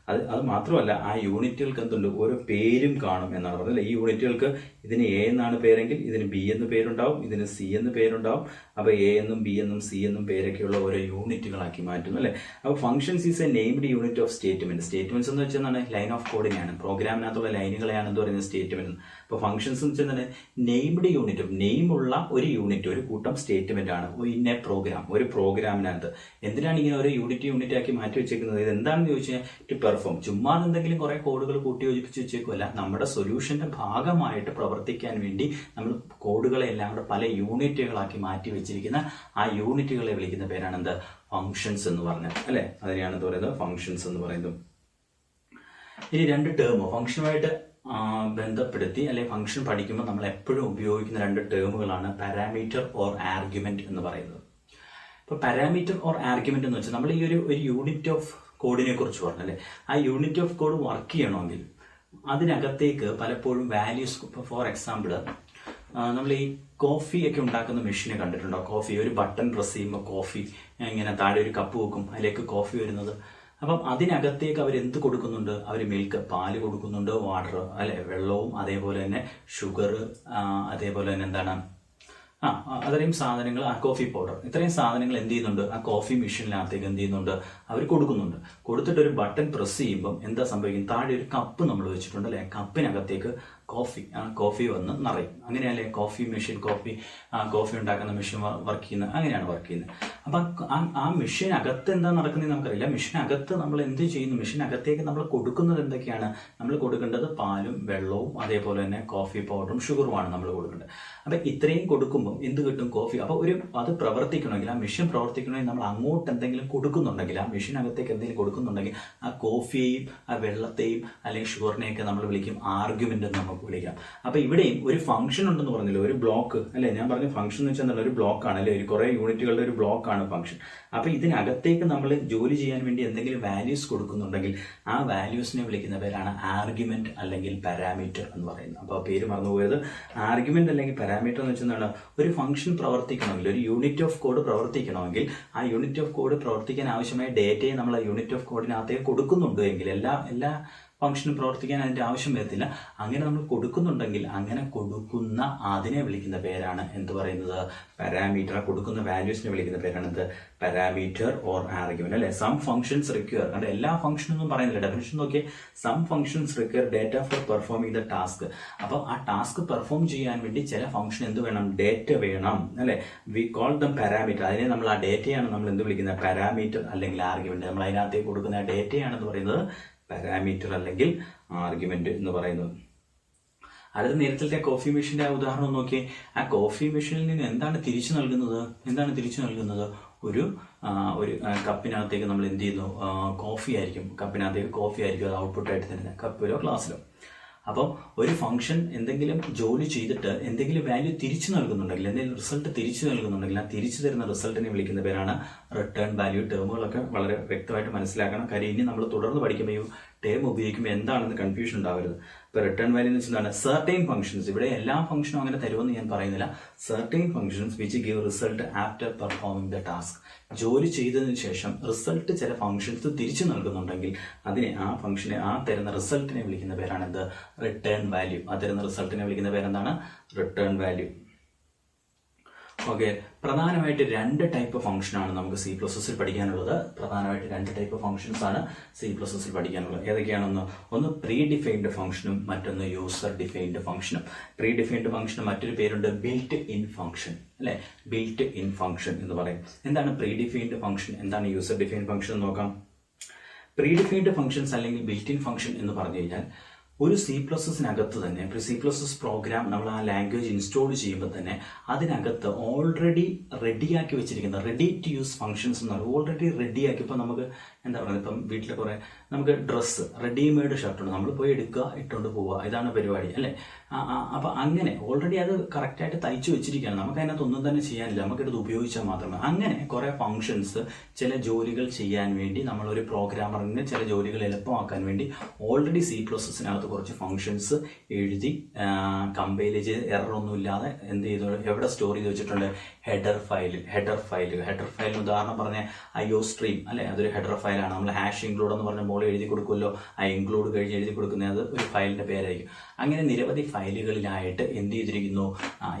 അത് മാത്രമല്ല, ആ യൂണിറ്റുകൾക്ക് എന്തുണ്ട്, ഓരോ പേരും കാണും എന്നാണ് പറഞ്ഞത്. ഈ യൂണിറ്റുകൾക്ക് ഇതിന് A എന്നാണ് പേരെങ്കിൽ ഇതിന് B എന്ന് പേരുണ്ടാവും, ഇതിന് C എന്ന് പേരുണ്ടാവും. അപ്പോൾ A എന്നും B എന്നും C എന്നും പേരൊക്കെയുള്ള ഓരോ യൂണിറ്റുകളാക്കി മാറ്റുന്നു അല്ലേ. അപ്പോൾ functions is A named unit of statement. Statements എന്ന് വെച്ചാൽ ലൈൻ ഓഫ് കോഡിനെയാണ്, പ്രോഗ്രാമിനകത്തുള്ള ലൈനുകളെയാണ് എന്ന് പറയുന്നത് സ്റ്റേറ്റ്മെന്റ്. അപ്പോൾ ഫങ്ഷൻസ് എന്ന് വെച്ചാൽ നെയിംഡ് യൂണിറ്റ്, നെയിമുള്ള ഒരു യൂണിറ്റ്, ഒരു കൂട്ടം സ്റ്റേറ്റ്മെന്റ് ആണ് ഇൻ എ പ്രോഗ്രാം, ഒരു പ്രോഗ്രാമിനകത്ത്. എന്തിനാണ് ഇങ്ങനെ ഒരു യൂണിറ്റ് ആക്കി മാറ്റി വെച്ചേക്കുന്നത്? ഇത് എന്താണെന്ന് ചോദിച്ചാൽ ടു പെർഫോം. ചുമ്മാ എന്തെങ്കിലും കുറെ കോഡുകൾ കൂട്ടി യോജിപ്പിച്ച് വെച്ചേക്കുമല്ല, നമ്മുടെ സൊല്യൂഷന്റെ ഭാഗമായിട്ട് പ്രവർത്തിക്കാൻ വേണ്ടി നമ്മൾ കോഡുകളെ എല്ലാം കൂടെ പല യൂണിറ്റുകളാക്കി മാറ്റി വെച്ചിരിക്കുന്ന ആ യൂണിറ്റുകളെ വിളിക്കുന്ന പേരാണ് എന്ത്, ഫങ്ഷൻസ് എന്ന് പറഞ്ഞത് അല്ലെ. അതിനെയാണ് എന്ത് പറയുന്നത്, ഫങ്ഷൻസ് എന്ന് പറയുന്നത്. ഇനി രണ്ട് ടേം ഫംഗ്ഷനുമായിട്ട് ബന്ധപ്പെടുത്തി അല്ലെങ്കിൽ ഫംഗ്ഷൻ പഠിക്കുമ്പോൾ നമ്മൾ എപ്പോഴും ഉപയോഗിക്കുന്ന രണ്ട് ടേമുകളാണ് പാരാമീറ്റർ ഓർ ആർഗ്യുമെന്റ് എന്ന് പറയുന്നത്. ഇപ്പൊ പാരാമീറ്റർ ഓർ ആർഗ്യുമെന്റ് എന്ന് വെച്ചാൽ നമ്മൾ ഈ ഒരു യൂണിറ്റ് ഓഫ് കോഡിനെ കുറിച്ച് പറഞ്ഞല്ലേ, ആ യൂണിറ്റ് ഓഫ് കോഡ് വർക്ക് ചെയ്യണമെങ്കിൽ അതിനകത്തേക്ക് പലപ്പോഴും വാല്യൂസ്, ഫോർ എക്സാമ്പിൾ നമ്മൾ ഈ കോഫി ഒക്കെ ഉണ്ടാക്കുന്ന മെഷീനെ കണ്ടിട്ടുണ്ടോ? കോഫി ഒരു ബട്ടൺ പ്രസ് ചെയ്യുമ്പോൾ കോഫി ഇങ്ങനെ താഴെ ഒരു കപ്പ് വെക്കും, അതിലേക്ക് കോഫി വരുന്നത്. അപ്പം അതിനകത്തേക്ക് അവർ എന്ത് കൊടുക്കുന്നുണ്ട്? അവർ മിൽക്ക്, പാല് കൊടുക്കുന്നുണ്ട്, വാട്ടർ അല്ലെ, വെള്ളവും, അതേപോലെ തന്നെ ഷുഗർ, അതേപോലെ തന്നെ എന്താണ് അത്രയും സാധനങ്ങൾ, ആ കോഫി പൗഡർ, ഇത്രയും സാധനങ്ങൾ എന്ത് ചെയ്യുന്നുണ്ട്? ആ കോഫി മെഷീനിനകത്തേക്ക് എന്ത് ചെയ്യുന്നുണ്ട്? അവർ കൊടുക്കുന്നുണ്ട്. കൊടുത്തിട്ട് ഒരു ബട്ടൺ പ്രസ് ചെയ്യുമ്പോൾ എന്താ സംഭവിക്കും? താഴെ ഒരു കപ്പ് നമ്മൾ വെച്ചിട്ടുണ്ട് അല്ലെ, കപ്പിനകത്തേക്ക് കോഫി വന്ന് നിറയും. അങ്ങനെയല്ലേ കോഫി മെഷീൻ, കോഫി ഉണ്ടാക്കുന്ന മെഷീൻ വർക്ക് ചെയ്യുന്നത്, അങ്ങനെയാണ് വർക്ക് ചെയ്യുന്നത്. അപ്പൊ ആ മെഷീൻ അകത്ത് എന്താ നടക്കുന്നത് നമുക്കറിയില്ല. മെഷീൻ അകത്ത് നമ്മൾ എന്ത് ചെയ്യുന്നു? മെഷീൻ അകത്തേക്ക് നമ്മൾ കൊടുക്കുന്നത് എന്തൊക്കെയാണ്? നമ്മൾ കൊടുക്കേണ്ടത് പാലും വെള്ളവും അതേപോലെ തന്നെ കോഫി പൗഡറും ഷുഗറുമാണ് നമ്മൾ കൊടുക്കേണ്ടത്. അപ്പൊ ഇത്രയും കൊടുക്കുമ്പോൾ എന്ത് കിട്ടും? കോഫി. അപ്പൊ അത് പ്രവർത്തിക്കണമെങ്കിൽ, ആ മെഷീൻ പ്രവർത്തിക്കണമെങ്കിൽ നമ്മൾ അങ്ങോട്ട് എന്തെങ്കിലും കൊടുക്കുന്നുണ്ടെങ്കിൽ, ആ മെഷീൻ അകത്തേക്ക് എന്തെങ്കിലും കൊടുക്കുന്നുണ്ടെങ്കിൽ ആ കോഫിയെയും ആ വെള്ളത്തെയും അല്ലെങ്കിൽ ഷുഗറിനെയൊക്കെ നമ്മൾ വിളിക്കും ആർഗ്യുമെന്റ് എന്ന് നമുക്ക് വിളിക്കാം. അപ്പൊ ഇവിടെയും ഒരു ഫംഗ്ഷൻ ഉണ്ടെന്ന് പറഞ്ഞില്ല, ഒരു ബ്ലോക്ക് അല്ലെ. ഞാൻ പറഞ്ഞ ഫംഗ്ഷൻ എന്ന് വെച്ചാൽ ഒരു ബ്ലോക്ക് ആണ് അല്ലെ, ഒരു കുറെ യൂണിറ്റുകളുടെ ഒരു ബ്ലോക്ക് ആണ് ഫംഗ്ഷൻ. അപ്പൊ ഇതിനകത്തേക്ക് നമ്മൾ ജോലി ചെയ്യാൻ വേണ്ടി എന്തെങ്കിലും വാല്യൂസ് കൊടുക്കുന്നുണ്ടെങ്കിൽ ആ വാല്യൂസിനെ വിളിക്കുന്ന പേരാണ് ആർഗ്യുമെന്റ് അല്ലെങ്കിൽ പാരാമീറ്റർ എന്ന് പറയുന്നത്. അപ്പൊ പേര് മറന്നുപോയത്. ആർഗ്യുമെന്റ് അല്ലെങ്കിൽ പാരാമീറ്റർ എന്ന് വെച്ചാൽ ഒരു ഫംഗ്ഷൻ പ്രവർത്തിക്കണമെങ്കിൽ, ഒരു യൂണിറ്റ് ഓഫ് കോഡ് പ്രവർത്തിക്കണമെങ്കിൽ ആ യൂണിറ്റ് ഓഫ് കോഡ് പ്രവർത്തിക്കാൻ ആവശ്യമായ ഡേറ്റയെ നമ്മൾ ആ യൂണിറ്റ് ഓഫ് കോഡിനകത്തേക്ക് കൊടുക്കുന്നുണ്ട് എങ്കിൽ എല്ലാ ഫംഗ്ഷനും പ്രവർത്തിക്കാൻ അതിന്റെ ആവശ്യം വരത്തില്ല. അങ്ങനെ നമ്മൾ കൊടുക്കുന്നുണ്ടെങ്കിൽ അങ്ങനെ കൊടുക്കുന്ന അതിനെ വിളിക്കുന്ന പേരാണ് എന്ത് പറയുന്നത്? പാരാമീറ്റർ. കൊടുക്കുന്ന വാല്യൂസിനെ വിളിക്കുന്ന പേരാണ് എന്ത്? പാരാമീറ്റർ ഓർ ആർഗ്യുമെന്റ് അല്ലെ. സം ഫംഗ്ഷൻസ് റിക്വയർ, കാരണം എല്ലാ ഫംഗ്ഷനൊന്നും പറയുന്നില്ല, ഡെഫിനിഷൻ നോക്കിയേ. Some functions require data for performing the task. അപ്പൊ ആ ടാസ്ക് പെർഫോം ചെയ്യാൻ വേണ്ടി ചില ഫംഗ്ഷൻ എന്ത് വേണം? ഡേറ്റ വേണം അല്ലെ. We call dum parameter. അതിനെ നമ്മൾ ആ ഡേറ്റയാണ് നമ്മൾ എന്ത് വിളിക്കുന്നത്? പാരാമീറ്റർ അല്ലെങ്കിൽ ആർഗ്യുമെന്റ്. നമ്മൾ അതിനകത്തേക്ക് കൊടുക്കുന്ന ഡേറ്റയാണെന്ന് പറയുന്നത് പാരാമീറ്റർ അല്ലെങ്കിൽ ആർഗ്യുമെന്റ് എന്ന് പറയുന്നത്. അടുത്ത നേരത്തെ കോഫി മെഷീന്റെ ഉദാഹരണം നോക്കിയേ. ആ കോഫി മെഷീനിൽ നിന്ന് എന്താണ് തിരിച്ചു നൽകുന്നത്? ഒരു കപ്പിനകത്തേക്ക് നമ്മൾ എന്ത് ചെയ്യുന്നു, കോഫി ആയിരിക്കും അത് ഔട്ട്പുട്ട് ആയിട്ട് തരുന്നത്, കപ്പിലോ ഗ്ലാസ്സിലോ. അപ്പം ഒരു ഫംഗ്ഷൻ എന്തെങ്കിലും ജോലി ചെയ്തിട്ട് എന്തെങ്കിലും വാല്യൂ തിരിച്ചു നൽകുന്നുണ്ടെങ്കിൽ, എന്തെങ്കിലും റിസൾട്ട് തിരിച്ചു നൽകുന്നുണ്ടെങ്കിൽ ആ തിരിച്ചു തരുന്ന റിസൾട്ടിനെ വിളിക്കുന്ന പേരാണ് റിട്ടേൺ വാല്യൂ. ടേമുകളൊക്കെ വളരെ വ്യക്തമായിട്ട് മനസ്സിലാക്കണം. കാര്യം ഇനി നമ്മൾ തുടർന്ന് പഠിക്കുമ്പോൾ ഈ ടേം ഉപയോഗിക്കുമ്പോൾ എന്താണെന്ന് കൺഫ്യൂഷൻ ഉണ്ടാവരുത്. ഇപ്പൊ റിട്ടേൺ വാല്യൂ എന്ന് വെച്ചാൽ എന്താണ്? Certain functions. ഇവിടെ എല്ലാ ഫംഗ്ഷനും അങ്ങനെ തരുമെന്ന് ഞാൻ പറയുന്നില്ല. Certain functions which give result after performing the task. ജോലി ചെയ്തതിനു ശേഷം റിസൾട്ട് ചില ഫംഗ്ഷൻസ് തിരിച്ചു നൽകുന്നുണ്ടെങ്കിൽ അതിനെ ആ തരുന്ന റിസൾട്ടിനെ വിളിക്കുന്ന പേരാണ് എന്ത്? Return value. ആ തരുന്ന റിസൾട്ടിനെ വിളിക്കുന്ന പേരെന്താണ്? Return value. ഓക്കെ, പ്രധാനമായിട്ട് 2 ടൈപ്പ് ഫംഗ്ഷനാണ് നമുക്ക് C++ൽ പഠിക്കാനുള്ളത്. ഏതൊക്കെയാണെന്ന്? ഒന്ന് പ്രീ ഡിഫൈൻഡ് ഫംഗ്ഷനും മറ്റൊന്ന് യൂസർ ഡിഫൈൻഡ് ഫംഗ്ഷനും. പ്രീ ഡിഫൈൻഡ് ഫംഗ്ഷന് മറ്റൊരു പേരുണ്ട് ബിൽറ്റ് ഇൻ ഫംഗ്ഷൻ, അല്ലെ? ബിൽറ്റ് ഇൻ ഫംഗ്ഷൻ എന്ന് പറയും. എന്താണ് പ്രീ ഡിഫൈൻഡ് ഫംഗ്ഷൻ, എന്താണ് യൂസർ ഡിഫൈൻഡ് ഫംഗ്ഷൻ എന്ന് നോക്കാം. പ്രീ ഡിഫൈൻഡ് ഫംഗ്ഷൻസ് അല്ലെങ്കിൽ ബിൽറ്റ് ഇൻ ഫംഗ്ഷൻ എന്ന് പറഞ്ഞു കഴിഞ്ഞാൽ ഒരു C++നകത്ത് തന്നെ, C++ പ്രോഗ്രാം നമ്മൾ ആ ലാംഗ്വേജ് ഇൻസ്റ്റാൾ ചെയ്യുമ്പോൾ തന്നെ അതിനകത്ത് ഓൾറെഡി റെഡിയാക്കി വെച്ചിരിക്കുന്ന റെഡി ടു യൂസ് ഫംഗ്ഷൻസ് എന്ന് പറയും. ഓൾറെഡി റെഡിയാക്കി, ഇപ്പം നമുക്ക് എന്താ പറയുക, ഇപ്പം വീട്ടിലെ കുറെ നമുക്ക് ഡ്രസ്സ് റെഡിമെയ്ഡ് ഷർട്ടുണ്ട്, നമ്മൾ പോയി എടുക്കുക, ഇട്ടുകൊണ്ട് പോവുക, ഇതാണ് പരിപാടി, അല്ലേ? അപ്പൊ അങ്ങനെ ഓൾറെഡി അത് കറക്റ്റായിട്ട് തയ്ച്ചു വെച്ചിരിക്കുകയാണ്. നമുക്ക് അതിനകത്ത് ഒന്നും തന്നെ ചെയ്യാനില്ല, നമുക്കിത് ഉപയോഗിച്ചാൽ മാത്രമേ. അങ്ങനെ കുറെ ഫംഗ്ഷൻസ് ചില ജോലികൾ ചെയ്യാൻ വേണ്ടി നമ്മളൊരു പ്രോഗ്രാമറിന് ചില ജോലികൾ എളുപ്പമാക്കാൻ വേണ്ടി ഓൾറെഡി C++നകത്ത് കുറച്ച് ഫംഗ്ഷൻസ് എഴുതി കമ്പൈൽ ചെയ്ത് എററൊന്നും ഇല്ലാതെ എന്ത് ചെയ്തു, എവിടെ സ്റ്റോർ ചെയ്ത് വെച്ചിട്ടുണ്ട്? ഹെഡർ ഫയൽ ഉദാഹരണം പറഞ്ഞ IOStream, അല്ലെ? അതൊരു ഹെഡർ ഫയലാണ്. നമ്മൾ ഹാഷ് ഇൻക്ലൂഡ് എന്ന് പറഞ്ഞ മോളിൽ എഴുതി കൊടുക്കുമല്ലോ, ആ ഇൻക്ലൂഡ് കഴിഞ്ഞ് എഴുതി കൊടുക്കുന്നത് ഒരു ഫയലിന്റെ പേരായിരിക്കും. അങ്ങനെ നിരവധി ഫയലുകളിലായിട്ട് എന്ത് ചെയ്തിരിക്കുന്നു?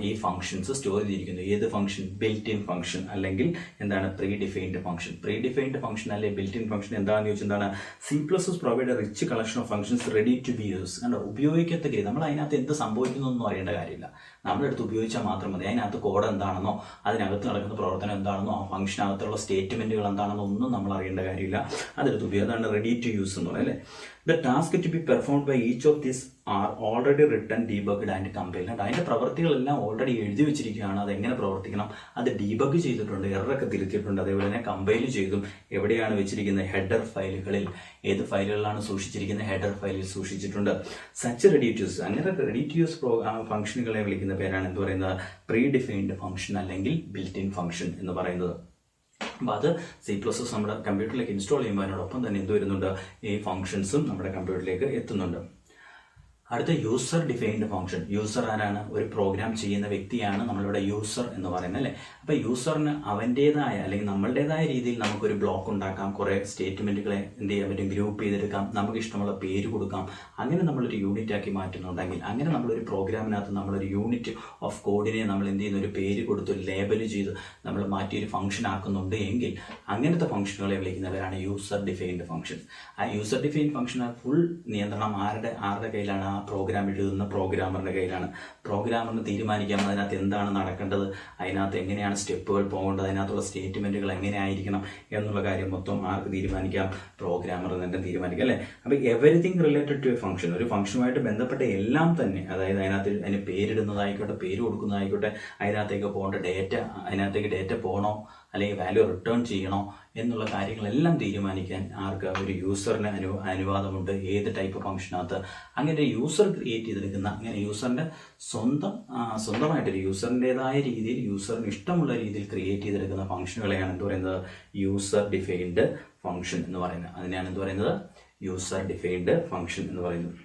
ഈ ഫംഗ്ഷൻസ് സ്റ്റോർ ചെയ്തിരിക്കുന്നു. ഏത് ഫംഗ്ഷൻ? ബിൽറ്റ് ഇൻ ഫംഗ്ഷൻ അല്ലെങ്കിൽ എന്താണ്? പ്രീ ഡിഫൈൻഡ് ഫംഗ്ഷൻ അല്ലെ ബിൽറ്റ് ഇൻ ഫംഗ്ഷൻ എന്താണെന്ന് ചോദിച്ചാൽ എന്താണ്? C++ provide a rich collection of functions ready to be use. കണ്ടോ, ഉപയോഗിക്കത്തക്ക. നമ്മൾ അതിനകത്ത് എന്ത് സംഭവിക്കുന്നൊന്നും അറിയേണ്ട കാര്യമില്ല, നമ്മളെടുത്ത് ഉപയോഗിച്ചാൽ മാത്രം മതി. അതിനകത്ത് കോഡ് എന്താണെന്നോ അതിനകത്ത് നടക്കുന്ന പ്രവർത്തനം എന്താണെന്നോ ആ ഫംഗ്ഷനകത്തുള്ള സ്റ്റേറ്റ്മെന്റുകൾ എന്താണെന്നോ ഒന്നും നമ്മൾ അറിയേണ്ട കാര്യമില്ല. അതെടുത്ത് ഉപയോഗിക്കുക. അതാണ് റെഡി ടു യൂസ് എന്ന് പറയുന്നത്, അല്ലേ? The task to be performed by each of these are already written, debugged and compiled. അതിന്റെ പ്രവൃത്തികളെല്ലാം ഓൾറെഡി എഴുതി വെച്ചിരിക്കുകയാണ്. അത് എങ്ങനെ പ്രവർത്തിക്കണം അത് ഡീബഗ് ചെയ്തിട്ടുണ്ട്, എററൊക്കെ തിരുത്തിയിട്ടുണ്ട്. അതേപോലെ തന്നെ കമ്പൈൽ ചെയ്തും എവിടെയാണ് വെച്ചിരിക്കുന്നത്? ഹെഡർ ഫയലുകളിൽ. ഏത് ഫയലുകളാണ് സൂക്ഷിച്ചിരിക്കുന്നത്? ഹെഡർ ഫയലിൽ സൂക്ഷിച്ചിട്ടുണ്ട്. സച്ച് റെഡി ടു യൂസ്, അങ്ങനെ റെഡി ടു യൂസ് ഫംഗ്ഷനുകളെ വിളിക്കുന്ന പേരാണ് എന്ത് പറയുന്നത്? പ്രീ ഡിഫൈൻഡ് ഫംഗ്ഷൻ അല്ലെങ്കിൽ ബിൽറ്റ് ഇൻ ഫംഗ്ഷൻ എന്ന് പറയുന്നത്. അപ്പോൾ അത് C++ നമ്മുടെ കമ്പ്യൂട്ടറിലേക്ക് ഇൻസ്റ്റാൾ ചെയ്യുമ്പോൾ അതിനോടൊപ്പം തന്നെ എന്ത് വരുന്നുണ്ട്? ഈ ഫംഗ്ഷൻസും നമ്മുടെ കമ്പ്യൂട്ടറിലേക്ക് എത്തുന്നുണ്ട്. അടുത്ത യൂസർ ഡിഫൈൻഡ് ഫംഗ്ഷൻ. യൂസർ ആരാണ്? ഒരു പ്രോഗ്രാം ചെയ്യുന്ന വ്യക്തിയാണ് നമ്മളിവിടെ യൂസർ എന്ന് പറയുന്നത്, അല്ലേ? അപ്പൊ യൂസറിന് അവൻ്റെതായ അല്ലെങ്കിൽ നമ്മളുടേതായ രീതിയിൽ നമുക്കൊരു ബ്ലോക്ക് ഉണ്ടാക്കാം, കുറെ സ്റ്റേറ്റ്മെന്റുകളെ എന്ത് ചെയ്യാൻ പറ്റും? ഗ്രൂപ്പ് ചെയ്തെടുക്കാം, നമുക്ക് ഇഷ്ടമുള്ള പേര് കൊടുക്കാം. അങ്ങനെ നമ്മളൊരു യൂണിറ്റ് ആക്കി മാറ്റുന്നുണ്ടെങ്കിൽ, അങ്ങനെ നമ്മളൊരു പ്രോഗ്രാമിനകത്ത് നമ്മളൊരു യൂണിറ്റ് ഓഫ് കോഡിനെ നമ്മൾ എന്ത് ചെയ്യുന്ന ഒരു പേര് കൊടുത്ത് ലേബൽ ചെയ്ത് നമ്മൾ മാറ്റിയൊരു ഫംഗ്ഷൻ ആക്കുന്നുണ്ട് എങ്കിൽ അങ്ങനത്തെ ഫംഗ്ഷനുകളെ വിളിക്കുന്നവരാണ് യൂസർ ഡിഫൈൻഡ് ഫംഗ്ഷൻ. ആ യൂസർ ഡിഫൈൻഡ് ഫംഗ്ഷൻ ഫുൾ നിയന്ത്രണം ആരുടെ കയ്യിലാണ്? ആ പ്രോഗ്രാം എഴുതുന്ന പ്രോഗ്രാമറിന്റെ കയ്യിലാണ്. പ്രോഗ്രാമറിന് തീരുമാനിക്കാം അതിനകത്ത് എന്താണ് നടക്കേണ്ടത്, അതിനകത്ത് എങ്ങനെയാണ് സ്റ്റെപ്പുകൾ പോകേണ്ടത്, അതിനകത്തുള്ള സ്റ്റേറ്റ്മെന്റുകൾ എങ്ങനെ ആയിരിക്കണം എന്നുള്ള കാര്യം മൊത്തം ആർക്ക് തീരുമാനിക്കാം? പ്രോഗ്രാമർ തന്നെ തീരുമാനിക്കാം, അല്ലേ? അപ്പൊ everything related to a function, ഒരു ഫംഗ്ഷനുമായിട്ട് ബന്ധപ്പെട്ട എല്ലാം തന്നെ, അതായത് അതിന് പേരിടുന്നതായിക്കോട്ടെ, പേര് കൊടുക്കുന്നതായിക്കോട്ടെ, അതിനകത്തേക്ക് പോകേണ്ട അതിനകത്തേക്ക് ഡേറ്റ പോകണോ അല്ലെങ്കിൽ വാല്യൂ റിട്ടേൺ ചെയ്യണോ എന്നുള്ള കാര്യങ്ങളെല്ലാം തീരുമാനിക്കാൻ ആർക്ക്? ഒരു യൂസറിന് അനുവാദമുണ്ട്. ഏത് ടൈപ്പ് ഫംഗ്ഷനകത്ത് അങ്ങനെ യൂസർ ക്രിയേറ്റ് ചെയ്തെടുക്കുന്ന, അങ്ങനെ യൂസറിന്റെ സ്വന്തമായിട്ടൊരു യൂസറിൻ്റെതായ രീതിയിൽ യൂസറിന് ഇഷ്ടമുള്ള രീതിയിൽ ക്രിയേറ്റ് ചെയ്തെടുക്കുന്ന ഫംഗ്ഷനുകളെയാണ് എന്ത് പറയുന്നത്? യൂസർ ഡിഫൈൻഡ് ഫംഗ്ഷൻ എന്ന് പറയുന്നത്. അതിനെയാണ് എന്ത് പറയുന്നത്? യൂസർ ഡിഫൈൻഡ് ഫംഗ്ഷൻ എന്ന് പറയുന്നത്.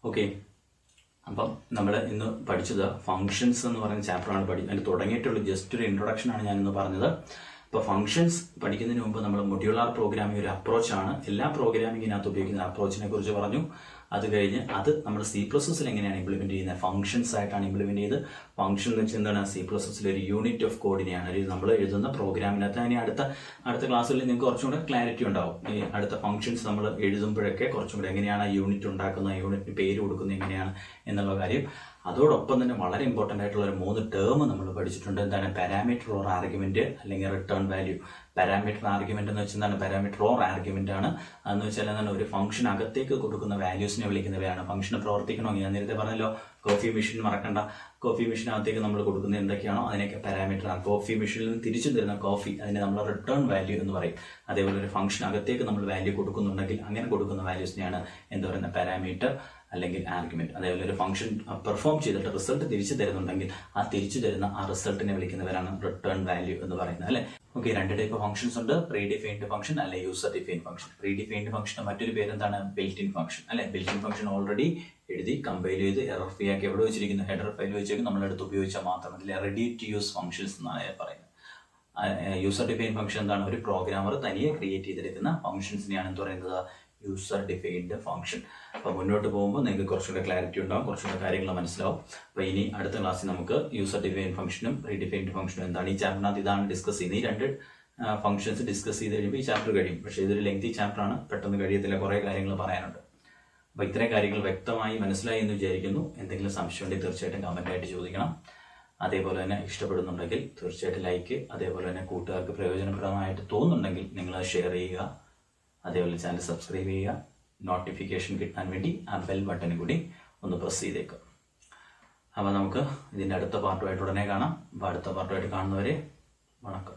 ഓക്കെ, അപ്പം നമ്മൾ ഇന്ന് പഠിച്ചത് ഫംഗ്ഷൻസ് എന്ന് പറയുന്ന ചാപ്റ്ററാണ് അതിന് തുടങ്ങിയിട്ടുള്ള ജസ്റ്റ് ഒരു ഇൻട്രൊഡക്ഷൻ ആണ് ഞാനിന്ന് പറഞ്ഞത്. ഇപ്പോൾ ഫംഗ്ഷൻസ് പഠിക്കുന്നതിന് മുമ്പ് നമ്മൾ മൊഡ്യൂളാർ പ്രോഗ്രാമിംഗ് ഒരു അപ്രോച്ചാണ്, എല്ലാ പ്രോഗ്രാമിങ്ങിനകത്ത് ഉപയോഗിക്കുന്ന അപ്രോച്ചിനെ കുറിച്ച് പറഞ്ഞു. അത് കഴിഞ്ഞ് അത് നമ്മൾ C++ൽ എങ്ങനെയാണ് ഇംപ്ലിമെന്റ് ചെയ്യുന്നത്, ഫംഗ്ഷൻസ് ആയിട്ടാണ് ഇംപ്ലിമെന്റ് ചെയ്ത്. ഫംഗ്ഷൻ എന്ന് വെച്ചാൽ എന്താണ്, C++ൽ ഒരു യൂണിറ്റ് ഓഫ് കോഡിനെയാണ് നമ്മൾ എഴുതുന്ന പ്രോഗ്രാമിനകത്ത്. അതിന് അടുത്ത ക്ലാസ്സിൽ നിങ്ങൾക്ക് കുറച്ചും കൂടെ ക്ലാരിറ്റി ഉണ്ടാവും. ഈ അടുത്ത ഫംഗ്ഷൻസ് നമ്മൾ എഴുതുമ്പോഴൊക്കെ കുറച്ചും കൂടെ എങ്ങനെയാണ് യൂണിറ്റ് ഉണ്ടാക്കുന്നത്, യൂണിറ്റിന് പേര് കൊടുക്കുന്നത് എങ്ങനെയാണ് എന്നുള്ള കാര്യം. അതോടൊപ്പം തന്നെ വളരെ ഇമ്പോർട്ടൻ്റ് ആയിട്ടുള്ള ഒരു 3 ടേം നമ്മൾ പഠിച്ചിട്ടുണ്ട്. എന്താണ് പാരാമീറ്റർ ഓർ ആർഗ്യുമെന്റ് അല്ലെങ്കിൽ റിട്ടേൺ വാല്യൂ. പാരാമീറ്റർ ആർഗ്യുമെന്റ് എന്ന് വെച്ചാൽ എന്താണ്, പാരാമീറ്റർ ഓർ ആർഗ്യുമെന്റ് ആണ്. അതെന്ന് വെച്ചാൽ എന്താണ്, ഒരു ഫംഗ്ഷൻ അകത്തേക്ക് കൊടുക്കുന്ന വാല്യൂസിനെ വിളിക്കുന്നവയാണ്. ഫംഗ്ഷന് പ്രവർത്തിക്കണമെങ്കിൽ ഞാൻ നേരത്തെ പറഞ്ഞല്ലോ, കോഫി മെഷീൻ മറക്കണ്ട, കോഫി മെഷീനകത്തേക്ക് നമ്മൾ കൊടുക്കുന്നത് എന്തൊക്കെയാണോ അതിനൊക്കെ പാരാമീറ്റർ ആണ്. കോഫി മെഷീനിൽ നിന്ന് തിരിച്ചു തരുന്ന കോഫി അതിനെ നമ്മൾ റിട്ടേൺ വാല്യൂ എന്ന് പറയും. അതേപോലെ ഒരു ഫംഗ്ഷൻ അകത്തേക്ക് നമ്മൾ വാല്യൂ കൊടുക്കുന്നുണ്ടെങ്കിൽ അങ്ങനെ കൊടുക്കുന്ന വാല്യൂസിനെയാണ് എന്താ പറയുന്ന പാരാമീറ്റർ അല്ലെങ്കിൽ ആർഗ്യുമെന്റ്. അതേപോലെ ഒരു ഫംഗ്ഷൻ പെർഫോം ചെയ്തിട്ട് റിസൾട്ട് തിരിച്ചു തരുന്നുണ്ടെങ്കിൽ ആ തിരിച്ചു തരുന്ന ആ റിസൾട്ടിനെ വിളിക്കുന്നവരാണ് റിട്ടേൺ വാല്യൂ എന്ന് പറയുന്നത് അല്ലെ. ഓക്കെ, 2 ടൈപ്പ് ഫംഗ്ഷൻസ് ഉണ്ട്, പ്രീ ഡിഫൈൻഡ് ഫംഗ്ഷൻ അല്ലെ user defined function. Pre defined function മറ്റൊരു പേര് എന്താണ്, ബിൽറ്റ് ഇൻ ഫംഗ്ഷൻ അല്ലെ. ബിൽറ്റ് ഇൻ ഫംഗ്ഷൻ ഓൾറെഡി എഴുതി കമ്പൈൽ ചെയ്ത് എറർ ഫ്രീ ആക്കി എവിടെ വെച്ചിരിക്കുന്ന ഹെഡർ ഫയൽ വെച്ചേക്കും, നമ്മളെടുത്ത് ഉപയോഗിച്ചാൽ മാത്രം മതി. റെഡി ടു യൂസ് ഫംഗ്ഷൻസ് എന്നാണ് പറയുന്നത്. യൂസർ ഡിഫൈൻഡ് ഫംഗ്ഷൻ എന്താണ്, ഒരു പ്രോഗ്രാമർ തനിയെ ക്രിയേറ്റ് ചെയ്തെടുക്കുന്ന ഫംഗ്ഷൻസിനെയാണ് എന്ത് പറയുന്നത്, യൂസർ ഡിഫൈൻഡ് ഫംഗ്ഷൻ. അപ്പോൾ മുന്നോട്ട് പോകുമ്പോൾ നിങ്ങൾക്ക് കുറച്ചുകൂടെ ക്ലാരിറ്റി ഉണ്ടാവും, കുറച്ചുകൂടെ കാര്യങ്ങൾ മനസ്സിലാവും. അപ്പോൾ ഇനി അടുത്ത ക്ലാസ്സിൽ നമുക്ക് യൂസർ ഡിഫൈൻഡ് ഫംഗ്ഷനും പ്രീ ഡിഫൈൻഡ് ഫംഗ്ഷനും എന്താണ്, ഈ ചാപ്റ്ററിനകത്ത് ഇതാണ് ഡിസ്കസ് ചെയ്യുന്നത്. ഈ 2 ഫംഗ്ഷൻസ് ഡിസ്കസ് ചെയ്ത് കഴിയുമ്പോൾ ഈ ചാപ്റ്റർ കഴിയും. പക്ഷേ ഇതൊരു ലെങ്തി ചാപ്റ്ററാണ്, പെട്ടെന്ന് കഴിയത്തില്ല, കുറേ കാര്യങ്ങൾ പറയാനുണ്ട്. അപ്പോൾ ഇത്രയും കാര്യങ്ങൾ വ്യക്തമായി മനസ്സിലായി എന്ന് വിചാരിക്കുന്നു. എന്തെങ്കിലും സംശയം ഉണ്ടെങ്കിൽ തീർച്ചയായിട്ടും കമൻ്റായിട്ട് ചോദിക്കണം. അതേപോലെ തന്നെ ഇഷ്ടപ്പെടുന്നുണ്ടെങ്കിൽ തീർച്ചയായിട്ടും ലൈക്ക്, അതേപോലെ തന്നെ കൂട്ടുകാർക്ക് പ്രയോജനപ്രദമായിട്ട് തോന്നുന്നുണ്ടെങ്കിൽ നിങ്ങൾ ഷെയർ ചെയ്യുക. അതേപോലെ ചാനൽ സബ്സ്ക്രൈബ് ചെയ്യുക. നോട്ടിഫിക്കേഷൻ കിട്ടാൻ വേണ്ടി ആ ബെൽ ബട്ടൺ കൂടി ഒന്ന് പ്രസ് ചെയ്തേക്കുക. അപ്പോൾ നമുക്ക് ഇതിൻ്റെ അടുത്ത പാർട്ടുമായിട്ട് ഉടനെ കാണാം. അപ്പോൾ അടുത്ത പാർട്ടുമായിട്ട് കാണുന്നവരെ വണക്കം.